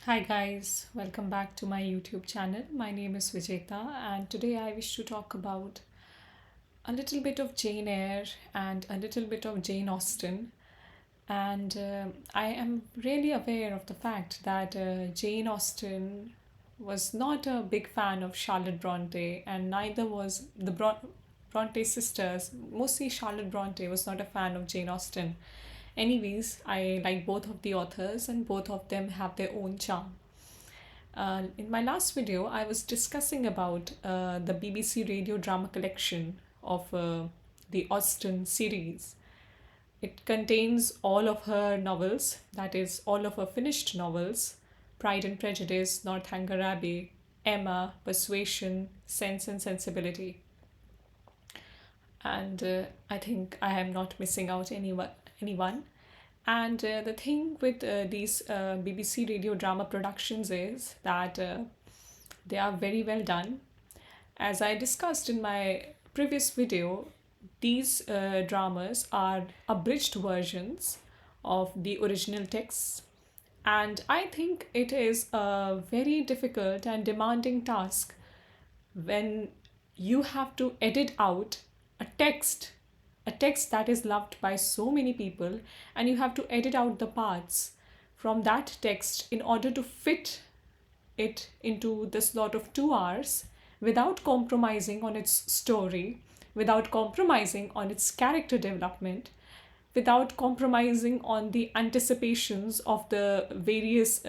Hi guys, welcome back to my YouTube channel. My name is Vijeta, and today I wish to talk about a little bit of Jane Eyre and a little bit of Jane Austen. And I am really aware of the fact that Jane Austen was not a big fan of Charlotte Bronte, and neither was the Bronte sisters. Mostly, Charlotte Bronte was not a fan of Jane Austen. Anyways, I like both of the authors, and both of them have their own charm. In my last video, I was discussing about the BBC radio drama collection of the Austen series. It contains all of her novels, that is, all of her finished novels: Pride and Prejudice, Northanger Abbey, Emma, Persuasion, Sense and Sensibility. And I think I am not missing out anyone. And the thing with these BBC radio drama productions is that they are very well done. As I discussed in my previous video, these dramas are abridged versions of the original texts. And I think it is a very difficult and demanding task when you have to edit out a text a text that is loved by so many people, and you have to edit out the parts from that text in order to fit it into the slot of 2 hours without compromising on its story, without compromising on its character development, without compromising on the anticipations of the various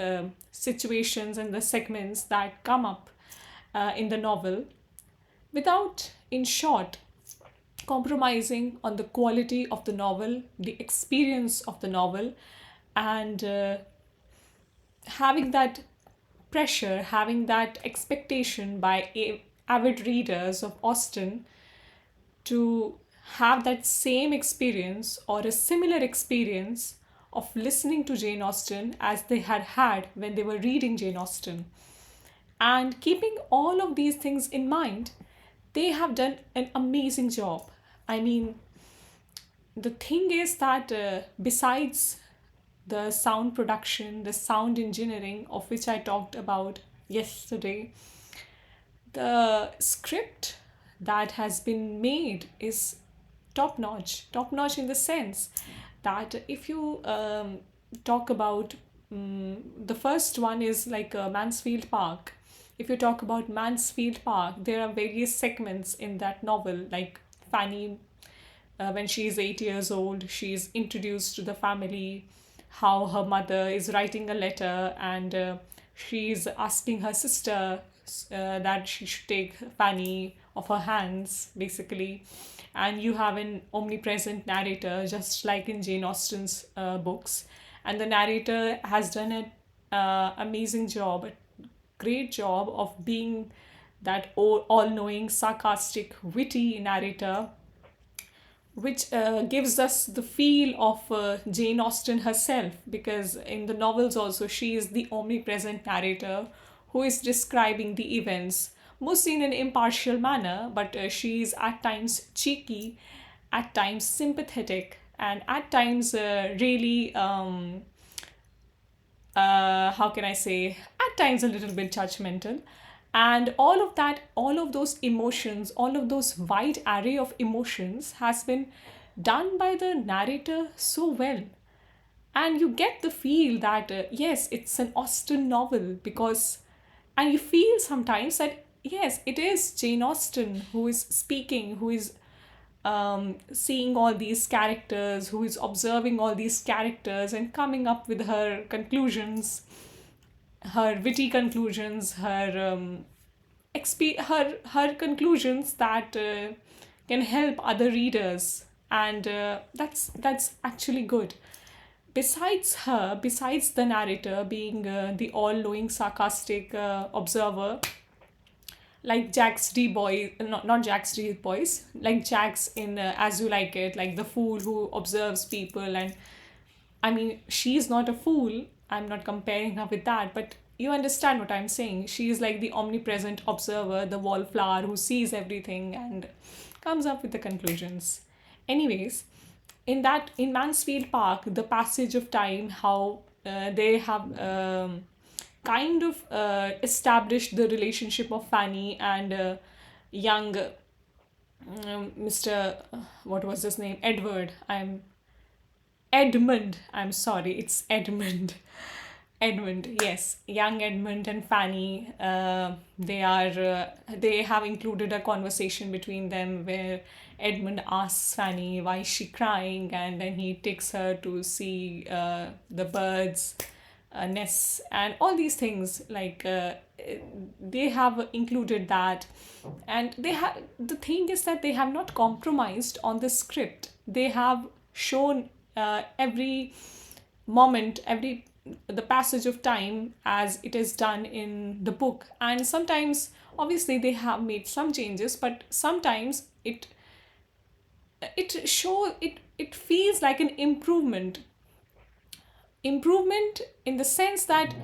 situations and the segments that come up in the novel, without, in short, compromising on the quality of the novel, the experience of the novel, and having that pressure, having that expectation by avid readers of Austen to have that same experience or a similar experience of listening to Jane Austen as they had had when they were reading Jane Austen. And keeping all of these things in mind, they have done an amazing job. I mean, the thing is that besides the sound production, the sound engineering, of which I talked about yesterday, the script that has been made is top notch. Top notch in the sense that if you talk about the first one is like Mansfield Park. If you talk about Mansfield Park, there are various segments in that novel, like Fanny, when she is 8 years old, she is introduced to the family, how her mother is writing a letter, and she is asking her sister that she should take Fanny off her hands, basically. And you have an omnipresent narrator, just like in Jane Austen's books. And the narrator has done an amazing job, a great job of being that all knowing, sarcastic, witty narrator, which gives us the feel of Jane Austen herself, because in the novels also she is the omnipresent narrator who is describing the events, mostly in an impartial manner, but she is at times cheeky, at times sympathetic, and at times really, how can I say, at times a little bit judgmental. And all of that, all of those emotions, all of those wide array of emotions has been done by the narrator so well. And you get the feel that yes, it's an Austen novel, because, and you feel sometimes that yes, it is Jane Austen who is speaking, who is seeing all these characters, who is observing all these characters and coming up with her conclusions, her witty conclusions, her conclusions that can help other readers, and that's actually good. Besides her, besides the narrator being the all-knowing, sarcastic observer, like Jack's D boy, not Jack's D boys, like Jack's in As You Like It, like the fool who observes people. And I mean, she's not a fool. I'm not comparing her with that, but you understand what I'm saying. She is like the omnipresent observer, the wallflower who sees everything and comes up with the conclusions. Anyways, in Mansfield Park, the passage of time, how they have kind of established the relationship of Fanny and young Mr. What was his name? Edmund. I'm sorry, it's Edmund. Edmund, yes, young Edmund and Fanny. They have included a conversation between them where Edmund asks Fanny why is she crying, and then he takes her to see the birds, nests, and all these things. They have included that, and they have the thing is that they have not compromised on the script. They have shown every moment, every the passage of time as it is done in the book. And sometimes, obviously, they have made some changes, but sometimes it feels like an improvement in the sense that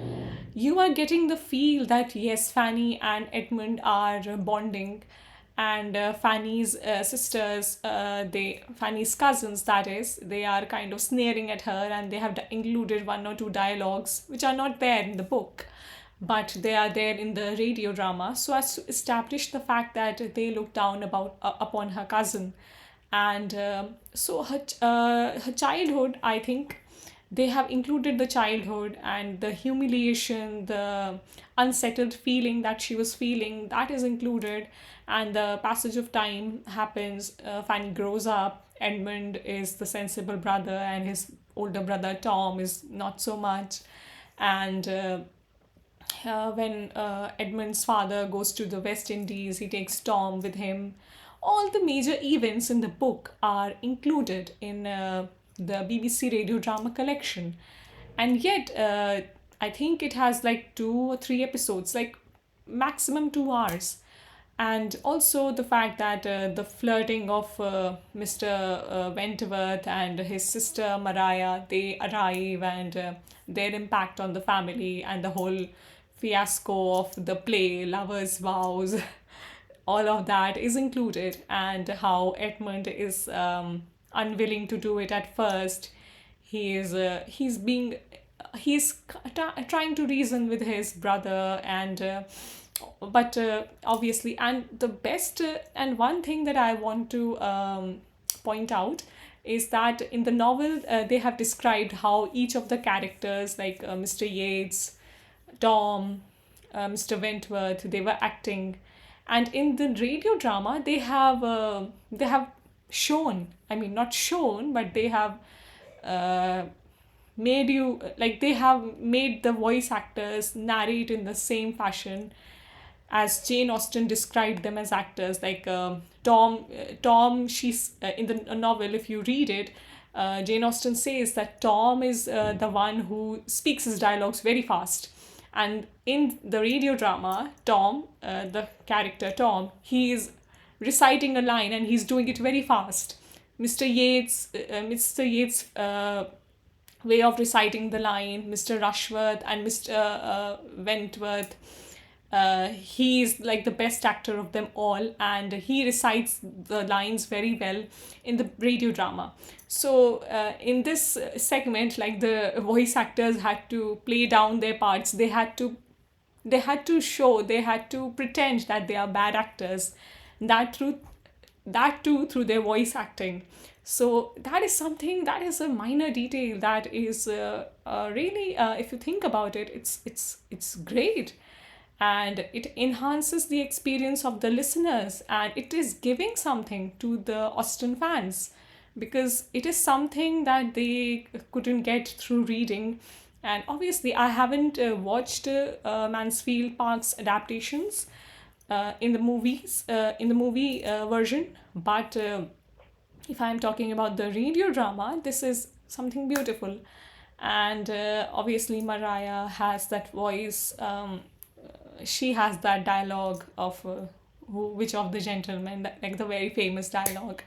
you are getting the feel that yes, Fanny and Edmund are bonding, and Fanny's sisters, Fanny's cousins, that is, they are kind of sneering at her, and they have included one or two dialogues which are not there in the book, but they are there in the radio drama, so as to establish the fact that they look down upon her cousin. And her childhood, I think they have included the childhood and the humiliation, the unsettled feeling that she was feeling, that is included. And the passage of time happens. Fanny grows up. Edmund is the sensible brother, and his older brother Tom is not so much. And when Edmund's father goes to the West Indies, he takes Tom with him. All the major events in the book are included in the BBC radio drama collection. And yet, I think it has like 2 or 3 episodes, like maximum 2 hours. And also the fact that the flirting of Mr. Wentworth and his sister Mariah, they arrive, and their impact on the family, and the whole fiasco of the play Lovers Vows, all of that is included. And how Edmund is unwilling to do it at first. He's trying to reason with his brother, and but obviously, and the best and one thing that I want to point out is that in the novel they have described how each of the characters, like Mr. Yates, Tom, Mr. Wentworth, they were acting. And in the radio drama, they have shown, I mean, not shown, but they have uh, made you, like, they have made the voice actors narrate in the same fashion as Jane Austen described them as actors. Like Tom, she's in the novel, if you read it, Jane Austen says that Tom is the one who speaks his dialogues very fast. And in the radio drama, Tom, the character Tom, he is reciting a line and he's doing it very fast. Mr. Yates' way of reciting the line, Mr. Rushworth and Mr. Wentworth, he's like the best actor of them all, and he recites the lines very well in the radio drama. So in this segment, like, the voice actors had to play down their parts. They had to pretend that they are bad actors, that through that too through their voice acting. So that is something, that is a minor detail that is really, if you think about it, it's great, and it enhances the experience of the listeners, and it is giving something to the Austen fans, because it is something that they couldn't get through reading. And obviously, I haven't watched Mansfield Park's adaptations in the movie version, but if I'm talking about the radio drama, this is something beautiful. And obviously, Mariah has that voice. She has that dialogue of which of the gentlemen, like the very famous dialogue,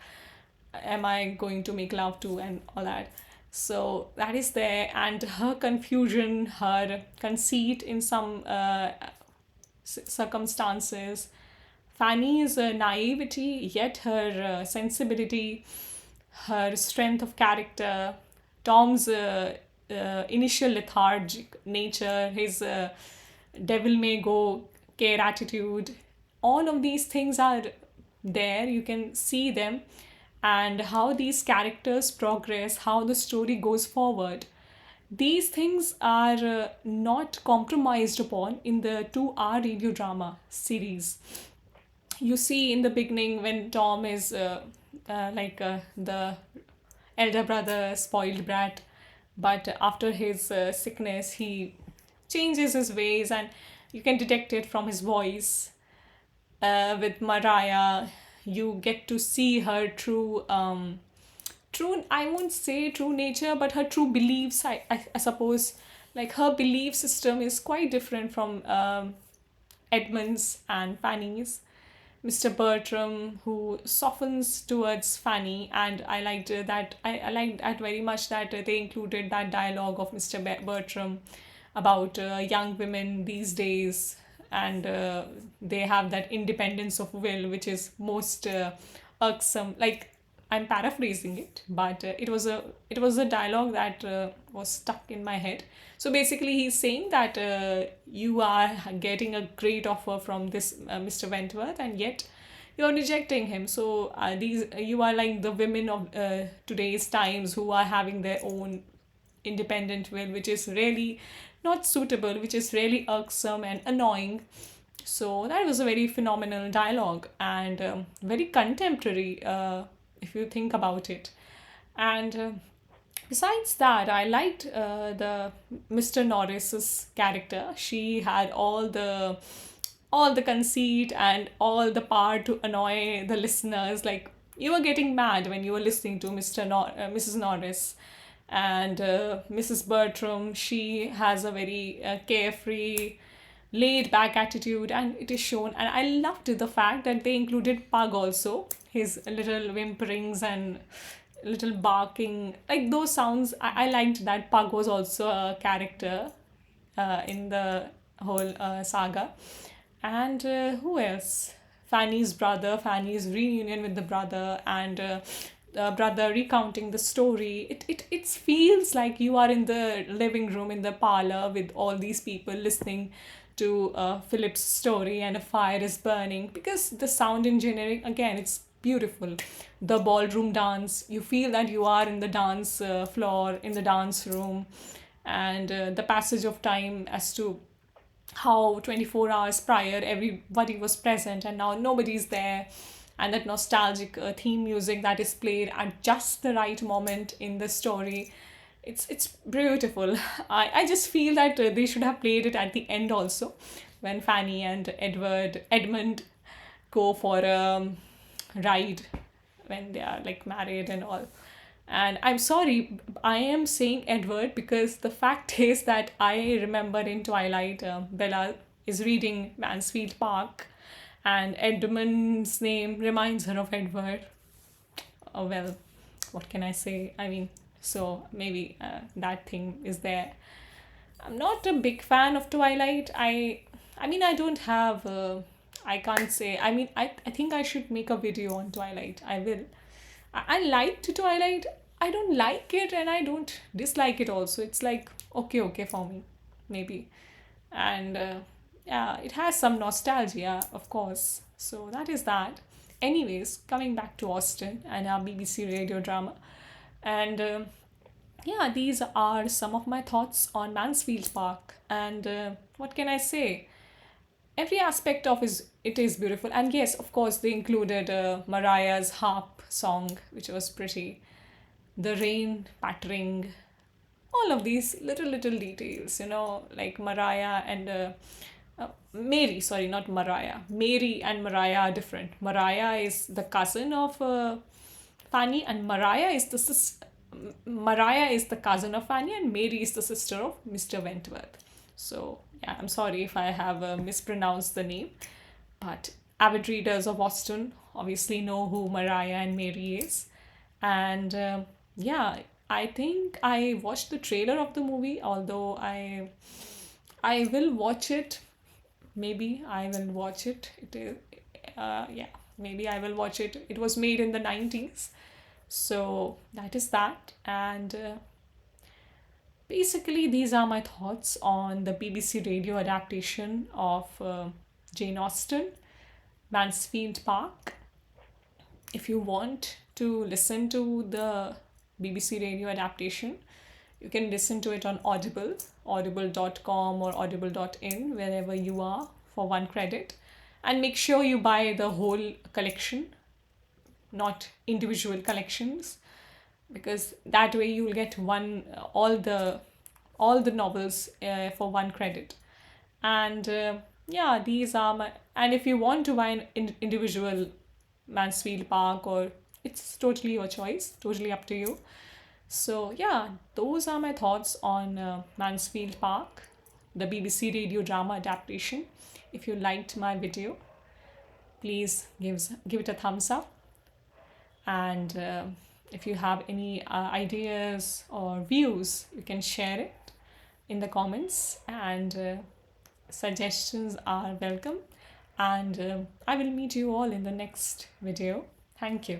am I going to make love to, and all that. So that is there, and her confusion, her conceit in some circumstances, Fanny's naivety, yet her sensibility, her strength of character, Tom's initial lethargic nature, his devil may go care attitude. All of these things are there. You can see them, and how these characters progress, how the story goes forward. These things are not compromised upon in the 2-hour radio drama series. You see in the beginning when Tom is the elder brother, spoiled brat, but after his sickness, he changes his ways, and you can detect it from his voice. With Mariah, you get to see her true, I won't say true nature, but her true beliefs. I suppose, like, her belief system is quite different from Edmund's and Fanny's. Mr. Bertram, who softens towards Fanny, and I liked that. I liked that very much, that they included that dialogue of Mr. Bertram about young women these days, and they have that independence of will, which is most irksome. Like, I'm paraphrasing it, but it was a dialogue that was stuck in my head. So basically, he's saying that you are getting a great offer from this Mr. Wentworth, and yet you're rejecting him. So these you are like the women of today's times, who are having their own independent will, which is really not suitable, which is really irksome and annoying. So that was a very phenomenal dialogue, and very contemporary, if you think about it. And besides that, I liked the Mr. Norris's character. She had all the conceit and all the power to annoy the listeners. Like, you were getting mad when you were listening to Mrs. Norris. And Mrs. Bertram, she has a very carefree, laid back attitude, and it is shown. And I loved the fact that they included Pug also, his little whimperings and little barking, like those sounds. I liked that Pug was also a character in the whole saga. And who else? Fanny's reunion with the brother, and the brother recounting the story. It feels like you are in the living room, in the parlor, with all these people listening to Philip's story, and a fire is burning, because the sound engineering, again, it's beautiful. The ballroom dance, you feel that you are in the dance floor, in the dance room, and the passage of time as to how 24 hours prior everybody was present and now nobody's there, and that nostalgic theme music that is played at just the right moment in the story. It's beautiful. I just feel that they should have played it at the end also, when Fanny and Edmund go for a ride, when they are like married and all. And I'm sorry, I am saying Edward because the fact is that I remember in Twilight, Bella is reading Mansfield Park, and Edmund's name reminds her of Edward. Oh, well, what can I say? I mean, so maybe that thing is there. I'm not a big fan of Twilight. I mean, I don't have. I can't say. I mean, I think I should make a video on Twilight. I will. I liked Twilight. I don't like it, and I don't dislike it also. It's like okay, okay for me, maybe. And yeah, it has some nostalgia, of course. So that is that. Anyways, coming back to Austen and our BBC radio drama. And yeah, these are some of my thoughts on Mansfield Park. And what can I say? Every aspect of it is beautiful. And yes, of course, they included Mariah's harp song, which was pretty. The rain pattering, all of these little details, like Mariah and Mary. Sorry, not Mariah. Mary and Mariah are different. Mariah is the cousin of Fanny, and Mariah is the cousin of Fanny, and Mary is the sister of Mr. Wentworth. So yeah, I'm sorry if I have mispronounced the name, but avid readers of Austen obviously know who Mariah and Mary is. And yeah, I think I watched the trailer of the movie, although I will watch it. Maybe I will watch it. It is yeah, maybe I will watch it. It was made in the 90s. So that is that. And Basically, these are my thoughts on the BBC radio adaptation of Jane Austen, Mansfield Park. If you want to listen to the BBC radio adaptation, you can listen to it on Audible, audible.com or audible.in, wherever you are, for one credit. And make sure you buy the whole collection, not individual collections, because that way you'll get one all the novels for one credit. And yeah, these are my. And if you want to buy an individual Mansfield Park, or it's totally your choice, totally up to you. So yeah, those are my thoughts on Mansfield Park, the BBC radio drama adaptation. If you liked my video, please give it a thumbs up. And if you have any ideas or views, you can share it in the comments. And suggestions are welcome. And I will meet you all in the next video. Thank you.